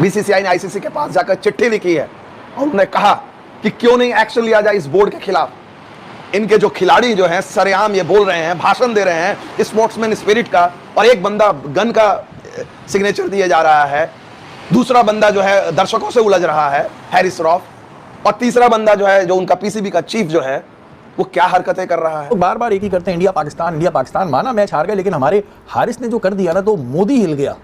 BCCI ने ICC के पास जाकर चिट्ठी लिखी है और उन्होंने कहा कि क्यों नहीं एक्शन लिया जाए इस बोर्ड के खिलाफ। इनके जो खिलाड़ी जो हैं सरेआम ये बोल रहे हैं, भाषण दे रहे हैं स्पोर्ट्समैन स्पिरिट का, और एक बंदा गन का सिग्नेचर दिया जा रहा है, दूसरा बंदा जो है दर्शकों से उलझ रहा है हैरिस रॉफ, और तीसरा बंदा जो है जो उनका पीसीबी का चीफ जो है वो क्या हरकतें कर रहा है। तो बार बार एक ही करते हैं इंडिया पाकिस्तान, माना मैच हार गए, लेकिन हमारे हारिस ने जो कर दिया ना, तो मोदी हिल गया।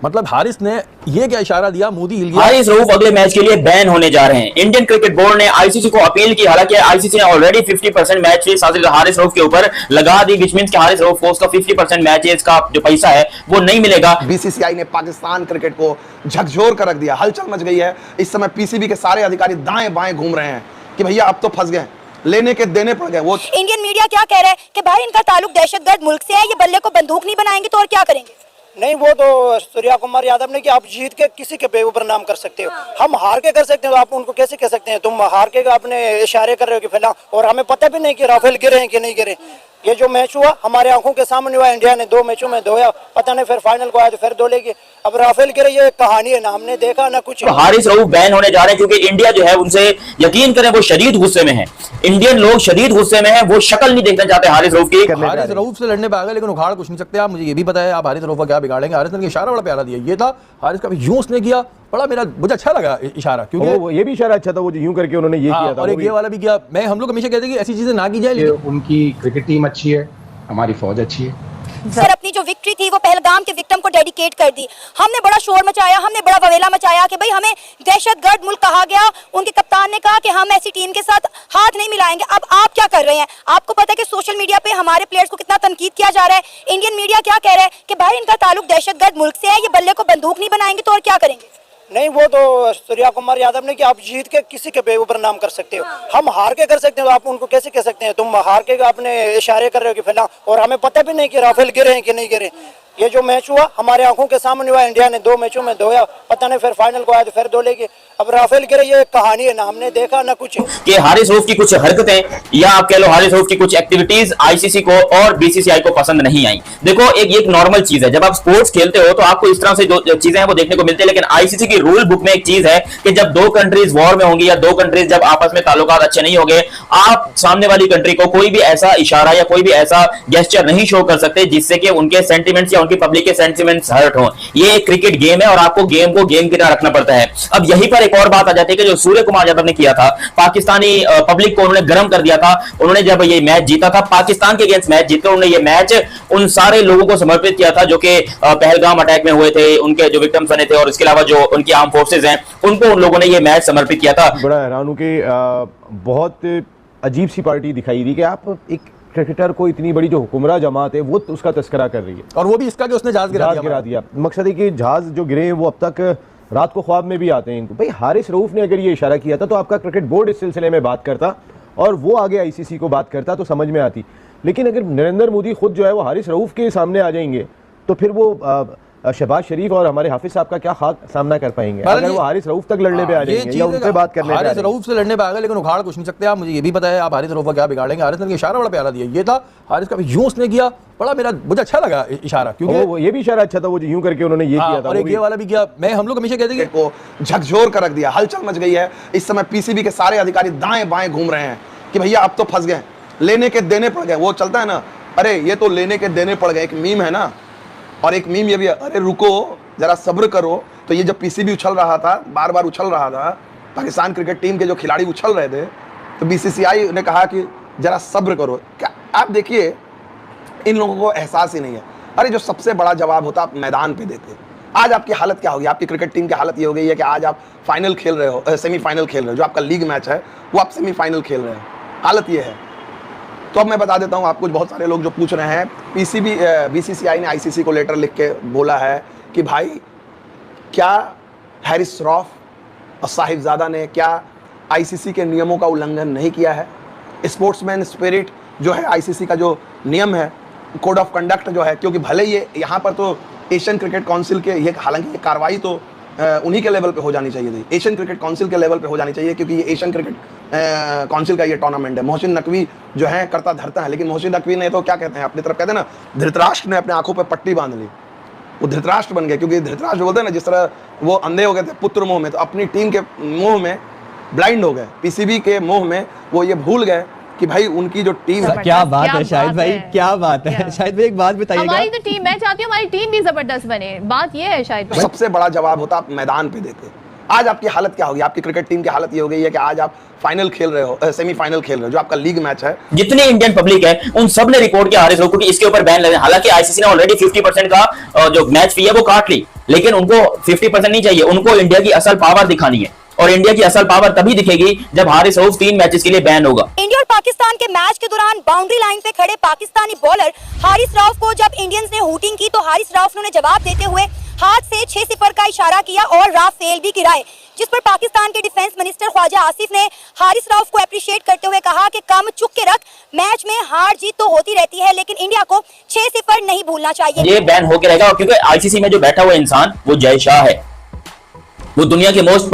मतलब हारिस ने ये क्या इशारा दिया, मोदी हिल गया। हारिस रऊफ अगले मैच के लिए बैन होने जा रहे हैं। इंडियन क्रिकेट बोर्ड ने आईसीसी को अपील की, हालांकि आईसीसी ने already 50% match fees Haris Rauf के ऊपर लगा दी, विच मींस कि हारिस रऊफ को उसका 50% मैचेस का जो पैसा है वो नहीं मिलेगा। बीसीसीआई ने पाकिस्तान क्रिकेट को झकझोर कर रख दिया, हलचल मच गई है। इस समय पीसीबी के सारे अधिकारी दाएं बाएं घूम रहे हैं कि भैया अब तो फंस गए, लेने के देने पड़ गए। वो इंडियन मीडिया क्या कह रहा है कि भाई इनका ताल्लुक दहशतगर्द मुल्क से है, ये बल्ले को बंदूक नहीं बनाएंगे तो और क्या करेंगे। नहीं, वो तो सूर्या कुमार यादव ने कि आप जीत के किसी के बेऊपर नाम कर सकते हो, हम हार के कर सकते हो, आप उनको कैसे कह सकते हैं। तुम हार के अपने इशारे कर रहे हो कि फैला, और हमें पता भी नहीं कि राफेल गिरे हैं कि नहीं गिरे। ये जो मैच हुआ हमारे आंखों के सामने हुआ, इंडिया ने 2 मैचों में धोया, पता नहीं फिर फाइनल को आया तो फिर धो लेगी। अब राफेल गिरे ये कहानी है ना, हमने देखा ना कुछ। तो हारिस रऊफ बैन होने जा रहे हैं क्योंकि इंडिया जो है उनसे यकीन करें वो शदीद गुस्से में है। इंडियन लोग शदीद गुस्से में है, वो शक्ल नहीं देखना चाहते हारिस रऊफ की। हारिस रऊफ से लड़ने पे आ गए, लेकिन उखाड़ कुछ नहीं सकते आप। मुझे ये भी पता है आप हारिस रऊफ का क्या बिगाड़ेंगे। हारिस ने इशारा बड़ा प्यारा दिया, ये था हारिस का यूं उसने किया, बड़ा मुझे अच्छा लगा इशारा, क्योंकि ये भी इशारा अच्छा था, वो जो यूं करके उन्होंने ये किया था, और एक ये वाला भी किया। मैं हम लोग हमेशा कहते हैं कि ऐसी चीजें ना की जाए। उनकी क्रिकेट टीम अच्छी है, हमारी फौज अच्छी है। सर अपनी जो विक्ट्री थी वो पहलगाम के विक्टिम को डेडिकेट कर दी। हमने बड़ा शोर मचाया, हमने बड़ा ववेला मचाया कि भाई हमें दहशतगर्द मुल्क कहा गया। उनके कप्तान ने कहा कि हम ऐसी टीम के साथ हाथ नहीं मिलाएंगे। अब आप क्या कर रहे हैं? आपको पता है कि सोशल मीडिया पे हमारे प्लेयर्स को कितना तनकीद किया जा रहा है। इंडियन मीडिया क्या कह रहा है कि भाई इनका ताल्लुक दहशतगर्द मुल्क से है, ये बल्ले को बंदूक नहीं बनाएंगे तो और क्या करेंगे। नहीं, वो तो सूर्या कुमार यादव ने कि आप जीत के किसी के बेऊपर नाम कर सकते हो, हम हार के कर सकते हो, आप उनको कैसे कह सकते हैं। तुम हार के अपने इशारे कर रहे हो कि फैला, और हमें पता भी नहीं कि राफेल गिरे हैं कि नहीं गिरे। ये जो मैच हुआ हमारे आंखों के सामने हुआ, इंडिया ने 2 मैचों में धोया, पता नहीं फिर फाइनल को आया तो फिर धो लेगी। अब राफेल गिरे ये कहानी है ना, हमने देखा ना कुछ। कि हारिस रऊफ की कुछ हरकतें या आप कह लो हारिस रऊफ की कुछ एक्टिविटीज आईसीसी को और बीसीसीआई को पसंद नहीं आई। देखो एक नॉर्मल चीज है, जब आप स्पोर्ट्स खेलते हो तो आपको इस तरह से जो चीजें हैं वो देखने को मिलती है, लेकिन आईसीसी की रूल बुक में एक चीज है कि जब 2 कंट्रीज वॉर में होंगी या 2 कंट्रीज जब आपस में ताल्लुकात अच्छे नहीं होंगे, आप सामने वाली कंट्री को कोई भी ऐसा इशारा या कोई भी ऐसा गेस्चर नहीं शो कर सकते जिससे कि उनके सेंटिमेंट्स या उनकी पब्लिक के सेंटिमेंट्स हर्ट हो। ये एक क्रिकेट गेम है और आपको गेम को गेम की तरह रखना पड़ता है। अब यहीं पर एक और बात आ जाती है कि जो सूर्य कुमार यादव ने किया था, पाकिस्तानी पब्लिक को उन्होंने गर्म कर दिया था। उन्होंने जब ये मैच जीता था, पाकिस्तान के अगेंस्ट मैच जीते, उन्होंने ये मैच उन सारे लोगों को समर्पित किया था जो कि पहलगाम अटैक में हुए थे, उनके जो विक्टिम्स बने थे, और इसके अलावा जो उनकी आर्म फोर्सेज हैं उनको उन लोगों ने ये मैच समर्पित किया था। बड़ा हैरान हूं कि बहुत अजीब सी पार्टी दिखाई दी कि आप एक क्रिकेटर को इतनी बड़ी जो हुक्मरान जमात है वो उसका तस्करा कर रही है, और वो भी इसका कि उसने जहाज गिरा दिया। मकसद है कि जहाज जो गिरे हैं वो अब तक रात को ख्वाब में भी आते हैं इनको। भाई हारिस रऊफ ने अगर ये इशारा किया था तो आपका क्रिकेट बोर्ड इस सिलसिले में बात करता और वो आगे आईसीसी को बात करता तो समझ में आती। लेकिन अगर नरेंद्र मोदी खुद जो है वो हारिस रऊफ के सामने आ जाएंगे तो फिर वो शहबाज शरीफ और हमारे हाफिज साहब का क्या सामना कर पाएंगे अगर वो हारिस रऊफ तक लड़ने पे आ जाएंगे या उनसे बात करने पे आ हारिस रऊफ से लड़ने पे आ गए, लेकिन उखाड़ कुछ नहीं सकते आप। मुझे ये भी पता है आप हारिस रऊफ का क्या बिगाड़ेंगे। हारिस ने इशारा बड़ा प्यारा दिया, ये था हारिस का यूं उसने किया, बड़ा मुझे अच्छा लगा इशारा, क्योंकि ये भी इशारा अच्छा था, वो जो यूं करके उन्होंने ये किया था, और एक ये वाला भी किया। मैं हम लोग हमेशा कहते हैं को झकझोर कर रख दिया, हलचल मच गई है। इस समय पीसीबी के सारे अधिकारी दाएं बाएं घूम रहे हैं कि भैया अब तो फंस गए, लेने के देने पड़ गए। वो चलता है ना, अरे ये तो लेने के देने पड़ गए, एक मीम है ना, और एक मीम ये भी, अरे रुको जरा सब्र करो। तो ये जब पीसीबी उछल रहा था, बार बार उछल रहा था, पाकिस्तान क्रिकेट टीम के जो खिलाड़ी उछल रहे थे, तो बीसीसीआई ने कहा कि जरा सब्र करो। क्या आप देखिए, इन लोगों को एहसास ही नहीं है। अरे जो सबसे बड़ा जवाब होता आप मैदान पे देते। आज आपकी हालत क्या होगी? आपकी क्रिकेट टीम की हालत ये हो गई है कि आज आप फाइनल खेल रहे हो, सेमीफाइनल खेल रहे हो, जो आपका लीग मैच है वो आप सेमीफाइनल खेल रहे हो, हालत ये है। तो अब मैं बता देता हूँ आपको, बहुत सारे लोग जो पूछ रहे हैं, बीसीसीआई ने आईसीसी को लेटर लिख के बोला है कि भाई क्या हैरिस रऊफ और साहिबजादा ने क्या आईसीसी के नियमों का उल्लंघन नहीं किया है? स्पोर्ट्समैन स्पिरिट जो है आईसीसी का जो नियम है, कोड ऑफ कंडक्ट जो है, क्योंकि भले ये यहाँ पर तो एशियन क्रिकेट काउंसिल के ये, हालांकि ये कार्रवाई तो उन्हीं के लेवल पे हो जानी चाहिए थी, एशियन क्रिकेट काउंसिल के लेवल पे हो जानी चाहिए, क्योंकि ये एशियन क्रिकेट काउंसिल का ये टूर्नामेंट है। मोहसिन नकवी जो है करता धरता है, लेकिन मोहसिन नकवी ने तो क्या कहते हैं, अपनी तरफ कहते हैं ना, धृतराष्ट्र ने अपने आंखों पर पट्टी बांध ली। वो धृतराष्ट्र बन गए, क्योंकि धृतराष्ट्र बोलते हैं ना, जिस तरह वो अंधे हो गए थे पुत्र मोह में, तो अपनी टीम के मोह में ब्लाइंड हो गए, पीसीबी के मोह में वो ये भूल गए कि भाई उनकी जो टीम है। क्या बात है शाहिद भाई, क्या बात है शाहिद भाई, एक बात बताइएगा। हमारी तो टीम, मैं चाहती हूँ हमारी टीम भी जबरदस्त बने, बात ये है शाहिद भाई। सबसे बड़ा जवाब होता आप मैदान पे देते। आज आपकी हालत क्या होगी? आपकी क्रिकेट टीम की हालत ये हो गई है कि आज आप फाइनल खेल रहे हो, सेमीफाइनल खेल रहे हो, जो आपका लीग मैच है। जितनी इंडियन पब्लिक है उन सब ने रिपोर्ट किया हारिस रऊफ की इसके ऊपर बैन लगे। हालांकि आईसीसी ने ऑलरेडी 50% का जो मैच फी है वो काट ली, लेकिन उनको 50% नहीं चाहिए, उनको इंडिया की असल पावर दिखानी है, और इंडिया की असल पावर तभी दिखेगी जब हारिस रऊफ 3 मैचेस के लिए बैन होगा। इंडिया और पाकिस्तान के मैच के दौरान बाउंड्री लाइन पे खड़े पाकिस्तानी बॉलर हारिस रऊफ को जब इंडियंस ने हूटिंग की तो हारिस रऊफ ने जवाब देते हुए हाथ से 6-0 का इशारा किया और राफेल भी गिराए, जिस पर पाकिस्तान के डिफेंस मिनिस्टर ख्वाजा आसिफ ने हारिस रऊफ को अप्रिशिएट करते हुए कहा कि कम चुक के रख, मैच में हार जीत तो होती रहती है लेकिन इंडिया को 6-0 नहीं भूलना चाहिए। ये बैन होके रहेगा, क्योंकि आईसीसी में जो बैठा हुआ इंसान वो जय शाह है, वो दुनिया के मोस्ट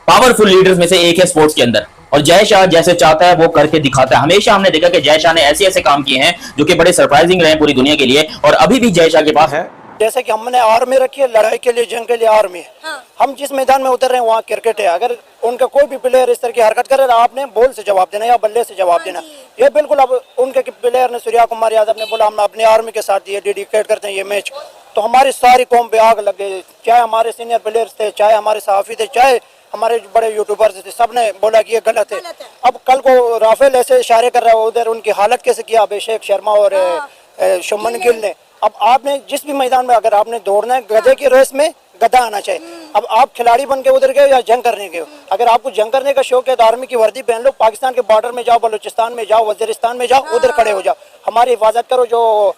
पावरफुल लीडर्स में से एक है स्पोर्ट्स के अंदर, और जय शाह जैसे चाहता है वो करके दिखाता है। हमेशा हमने देखा कि जय शाह ने ऐसे काम किए हैं जो कि बड़े सरप्राइजिंग रहे पूरी दुनिया के लिए, और अभी भी जय शाह के पास है। जैसे कि हमने आर्मी रखी है, लड़ाई के लिए, जंग के लिए आर्मी है। हाँ। हम जिस मैदान में उतर रहे हैं वहाँ क्रिकेट है। अगर उनका कोई भी प्लेयर इस तरह की हरकत करे तो आपने बॉल से जवाब देना या बल्ले से जवाब देना। ये बिल्कुल, अब उनके प्लेयर ने, सूर्या कुमार यादव ने बोला हम अपनी आर्मी के साथ ये डेडिकेट करते हैं ये मैच, तो हमारी सारी कौम पे आग लग गई। चाहे हमारे सीनियर प्लेयर्स थे, चाहे हमारे सहाफी थे, चाहे हमारे बड़े यूट्यूबर्स थे, सबने बोला कि ये गलत है। अब कल को राफेल ऐसे इशारे कर रहा है, उधर उनकी हालत कैसे किया अभिषेक शर्मा और शुभमन गिल ने। अब आपने जिस भी मैदान में अगर आपने दौड़ना है, गधे की रेस में गधा आना चाहिए। अब आप खिलाड़ी बन के उधर गए या जंग करने गए? अगर आपको जंग करने का शौक है तो आर्मी की वर्दी पहन लो, पाकिस्तान के बॉर्डर में जाओ, बलूचिस्तान में जाओ, वजीरिस्तान में जाओ, उधर खड़े हो जाओ, हमारी हिफाजत करो। जो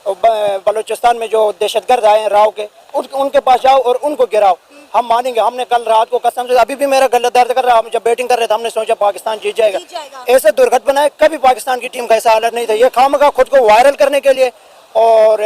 बलूचिस्तान में जो दहशतगर्द आए हैं राव के, उनके पास जाओ और उनको गिराओ, हम मानेंगे। हमने कल रात को कसम से, अभी भी मेरा गला दर्द कर रहा है, हम जब बैटिंग कर रहे थे हमने सोचा पाकिस्तान जीत जाएगा। ऐसे दुर्घटना है, कभी पाकिस्तान की टीम का ऐसा हालत नहीं था। ये खामखा खुद को वायरल करने के लिए और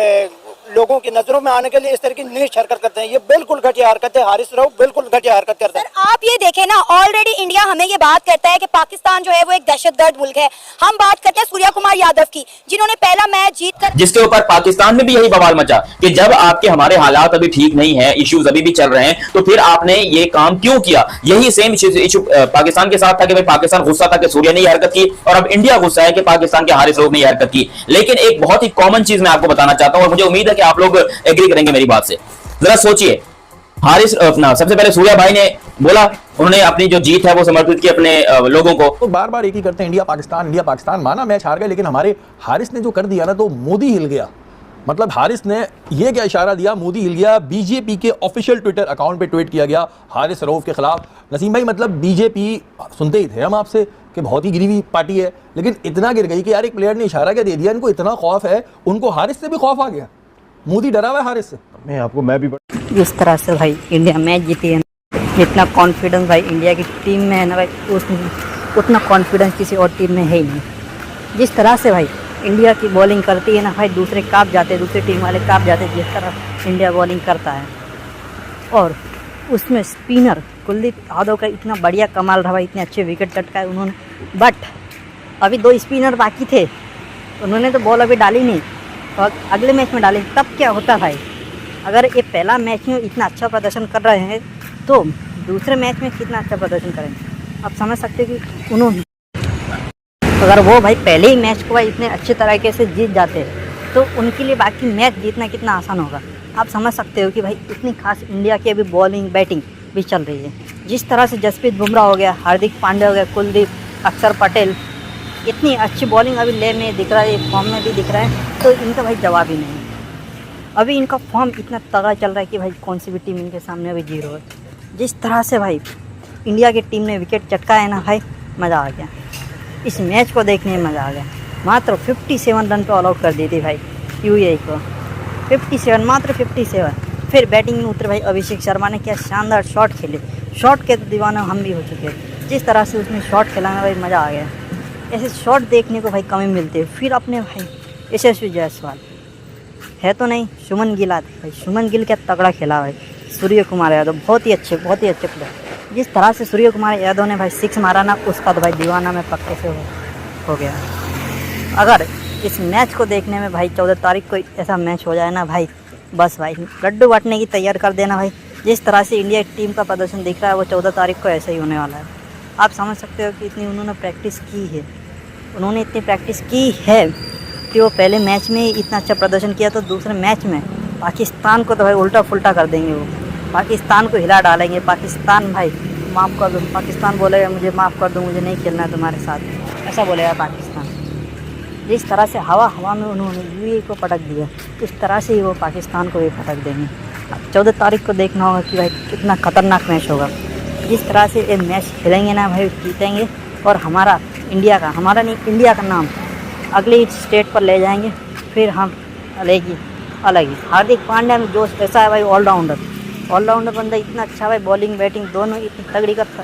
लोगों की नजरों में आने के लिए इस तरह की नीच हरकत करते हैं। ये बिल्कुल घटिया हरकत है। हारिस रऊफ बिल्कुल घटिया हरकत करते हैं। आप ये देखें ना, ऑलरेडी इंडिया हमें ये बात करता है कि पाकिस्तान जो है वो एक दहशतगर्द मुल्क है। हम बात करते हैं सूर्या कुमार यादव की, जिन्होंने पहला मैच जीतकर, जिसके ऊपर पाकिस्तान में भी यही बवाल मचा कि जब आपके हमारे हालात अभी ठीक नहीं है, इश्यूज अभी भी चल रहे हैं, तो फिर आपने ये काम क्यों किया। यही सेम इशू पाकिस्तान के साथ था कि भाई पाकिस्तान गुस्सा था कि सूर्या ने ये हरकत की, और अब इंडिया गुस्सा है कि पाकिस्तान के हारिस रऊफ ने ये हरकत की। लेकिन एक बहुत ही कॉमन चीज मैं आपको बताना चाहता हूं, और मुझे उम्मीद है कि आप लोग एग्री करेंगे मेरी बात से। जरा सोचिए, हारिस अपना सबसे पहले सूर्या भाई ने बोला, उन्होंने अपनी जो जीत है वो समर्पित की अपने लोगों को। तो बार बार एक ही करते हैं इंडिया पाकिस्तान, माना मैच हार गए, लेकिन हमारे हारिस ने जो कर दिया ना, तो मोदी हिल गया। मतलब हारिस ने ये क्या इशारा दिया, मोदी हिल गया। बीजेपी के ऑफिशियल ट्विटर अकाउंट पे ट्वीट किया गया हारिस रऊफ के खिलाफ। नसीम भाई, मतलब बीजेपी, सुनते ही थे हम आपसे कि बहुत ही गिरी हुई पार्टी है, लेकिन इतना गिर गई कि यार एक प्लेयर ने इशारा क्या दे दिया, इनको इतना खौफ है, उनको हारिस से भी खौफ आ गया। मोदी डरा हुआ है हारिस से। मैं भी जिस तरह से भाई इंडिया मैच जीती है, जितना कॉन्फिडेंस भाई इंडिया की टीम में है ना भाई, उतना कॉन्फिडेंस किसी और टीम में है ही नहीं। जिस तरह से भाई इंडिया की बॉलिंग करती है ना भाई, दूसरे काँप जाते, दूसरी टीम वाले काँप जाते जिस तरह इंडिया बॉलिंग करता है। और उसमें स्पिनर कुलदीप यादव का इतना बढ़िया कमाल रहा भाई, इतने अच्छे विकेट चटकाए उन्होंने। बट अभी 2 स्पिनर बाकी थे, उन्होंने तो बॉल अभी डाली नहीं, तो अगले मैच में डालें तब क्या होता भाई। अगर ये पहला मैच में इतना अच्छा प्रदर्शन कर रहे हैं तो दूसरे मैच में कितना अच्छा प्रदर्शन करेंगे। आप समझ सकते हैं कि उन्होंने, अगर वो भाई पहले ही मैच को भाई इतने अच्छे तरीके से जीत जाते हैं तो उनके लिए बाकी मैच जीतना कितना आसान होगा। आप समझ सकते हो कि भाई इतनी खास इंडिया की अभी बॉलिंग बैटिंग भी चल रही है। जिस तरह से जसप्रीत बुमराह हो गया, हार्दिक पांड्या हो गया, कुलदीप, अक्षर पटेल, इतनी अच्छी बॉलिंग अभी ले में दिख रहा है, फॉर्म में भी दिख रहा है, तो इनका भाई जवाब ही नहीं। अभी इनका फॉर्म इतना तगड़ा चल रहा है कि भाई कौन सी भी टीम इनके सामने अभी 0 है। जिस तरह से भाई इंडिया की टीम ने विकेट चटका है ना भाई, मज़ा आ गया। इस मैच को देखने में मज़ा आ गया। मात्र 57 रन पे ऑल आउट कर दी थी भाई यूएई को, 57, मात्र 57। फिर बैटिंग में उतरे भाई अभिषेक शर्मा ने, क्या शानदार शॉट खेले। शॉट के तो दीवाना हम भी हो चुके हैं। जिस तरह से उसने शॉट खेला ना भाई, मज़ा आ गया। ऐसे शॉट देखने को भाई कमी मिलते हैं। फिर अपने भाई यशस्वी जायसवाल है तो नहीं, शुभमन गिल आते भाई, शुभमन गिल क्या तगड़ा खेला भाई। सूर्य कुमार यादव बहुत ही अच्छे प्लेयर। जिस तरह से सूर्य कुमार यादव ने भाई 6 मारा ना, उसका तो भाई दीवाना में पक्के से हो गया। अगर इस मैच को देखने में भाई 14 तारीख को ऐसा मैच हो जाए ना भाई, बस भाई लड्डू बांटने की तैयार कर देना भाई। जिस तरह से इंडिया की टीम का प्रदर्शन दिख रहा है वो 14 तारीख को ऐसा ही होने वाला है। आप समझ सकते हो कि इतनी उन्होंने प्रैक्टिस की है, उन्होंने इतनी प्रैक्टिस की है कि वो पहले मैच में ही इतना अच्छा प्रदर्शन किया, तो दूसरे मैच में पाकिस्तान को तो भाई उल्टा फुल्टा कर देंगे, वो पाकिस्तान को हिला डालेंगे। पाकिस्तान भाई माफ़ कर दो, पाकिस्तान बोलेगा मुझे माफ़ कर दो, मुझे नहीं खेलना है तुम्हारे साथ, ऐसा बोलेगा पाकिस्तान। जिस तरह से हवा में उन्होंने यूएई को पटक दिया, इस तरह से ही वो पाकिस्तान को भी पटक देंगे। 14 तारीख को देखना होगा कि भाई कितना खतरनाक मैच होगा। जिस तरह से ये मैच खेलेंगे ना भाई, जीतेंगे और हमारा इंडिया का, हमारा नहीं इंडिया का नाम अगले स्टेट पर ले जाएंगे। फिर हम अलग ही हार्दिक पांड्या में जोश ऐसा है भाई, ऑलराउंडर बंदा इतना अच्छा भाई, बॉलिंग बैटिंग दोनों इतनी तगड़ी करता